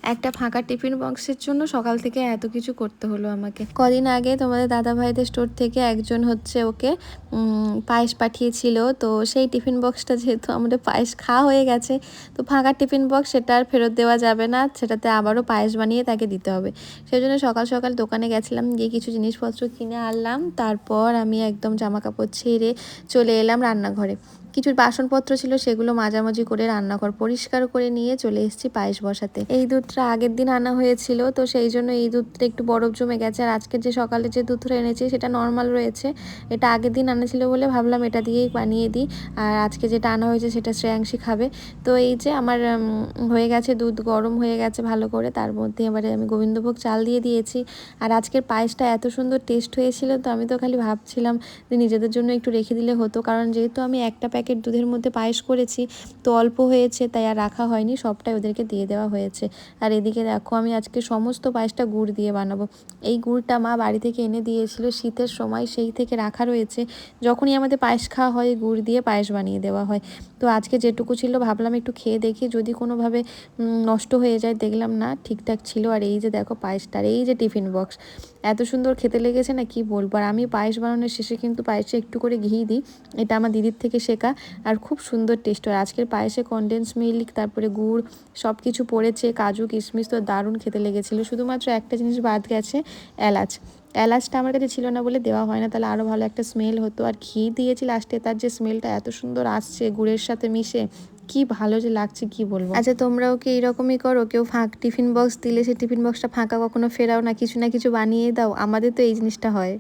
একটা ফাঁকা টিফিন বক্সের জন্য সকাল থেকে এত কিছু করতে হলো আমাকে। কদিন আগে তোমাদের দাদা ভাইদের স্টোর থেকে একজন হচ্ছে ওকে পায়েস পাঠিয়েছিল, তো সেই টিফিন বক্সটা যেহেতু আমাদের পায়েস খাওয়া হয়ে গেছে, তো ফাঁকা টিফিন বক্স সেটা আর ফেরত দেওয়া যাবে না, সেটাতে আবারও পায়েস বানিয়ে তাকে দিতে হবে। সেই জন্য সকাল সকাল দোকানে গেছিলাম, গিয়ে কিছু জিনিসপত্র কিনে আনলাম। তারপর আমি একদম জামা কাপড় ছেড়ে চলে এলাম রান্নাঘরে। কিছু বাসনপত্র ছিল সেগুলো মাঝামাঝি করে রান্নাঘর পরিষ্কার করে নিয়ে চলে এসেছি পায়েস বসাতে। এই দুধটা আগের দিন আনা হয়েছিল, তো সেই জন্য এই দুধটা একটু বরফ জমে গেছে। আর আজকে যে সকালে যে দুধটা এনেছি সেটা নর্মাল রয়েছে, এটা আগের দিন আনা ছিল বলে ভাবলাম এটা দিয়েই বানিয়ে দিই। আর আজকে যেটা আনা হয়েছে সেটা শ্রেয়াংশী খাবে। তো এই যে আমার হয়ে গেছে, দুধ গরম হয়ে গেছে ভালো করে, তার মধ্যে এবারে আমি গোবিন্দভোগ চাল দিয়ে দিয়েছি। আর আজকের পায়েসটা এত সুন্দর টেস্ট হয়েছিল, তো আমি তো খালি ভাবছিলাম যে নিজেদের জন্য একটু রেখে দিলে হতো, কারণ যেহেতু আমি একটা প্যাকেট দুধের মধ্যে পায়েস করেছি, তো অল্প হয়েছে তাই আর রাখা হয়নি, সবটাই ওদেরকে দিয়ে দেওয়া হয়েছে। আর এদিকে দেখো আমি আজকে সমস্ত পায়েসটা গুড় দিয়ে বানাবো। এই গুড়টা মা বাড়ি থেকে এনে দিয়েছিল শীতের সময়, সেই থেকে রাখা রয়েছে। যখনই আমাদের পায়েস খাওয়া হয় গুড় দিয়ে পায়েস বানিয়ে দেওয়া হয়। তো আজকে যেটুকু ছিল ভাবলাম একটু খেয়ে দেখি, যদি কোনোভাবে নষ্ট হয়ে যায়, দেখলাম না ঠিকঠাক ছিল। আর এই যে দেখো পায়েসটার এই যে টিফিন বক্স, এত সুন্দর খেতে লেগেছে না কি বলবো। আর আমি পায়েস বানানোর শেষে কিন্তু পায়েসে একটু করে ঘি দিই, এটা আমার দিদির থেকে শেখা। আর খুব সুন্দর টেস্ট হয় আজকের পায়েসে। কনডেন্স মিল্ক, তারপরে গুড়, সব কিছু পড়েছে, কাজু কিশমিশ, তো দারুণ খেতে লেগেছিলো। শুধুমাত্র একটা জিনিস বাদ গেছে, এলাচ। এলাচটা আমার কাছে ছিল না বলে দেওয়া হয় না, তাহলে আরও ভালো একটা স্মেল হতো। আর ঘি দিয়েছি লাস্টে, তার যে স্মেলটা এত সুন্দর আসছে গুড়ের সাথে মিশে, কি ভালো যে লাগছে কি বলবো। আচ্ছা তোমরাও কি এইরকমই করো? কেউ টিফিন বক্স দিলে সেই টিফিন বক্সটা ফাঁকা কখনো ফেরাও না, কিছু না কিছু বানিয়ে দাও? আমাদের তো এই জিনিসটা হয়।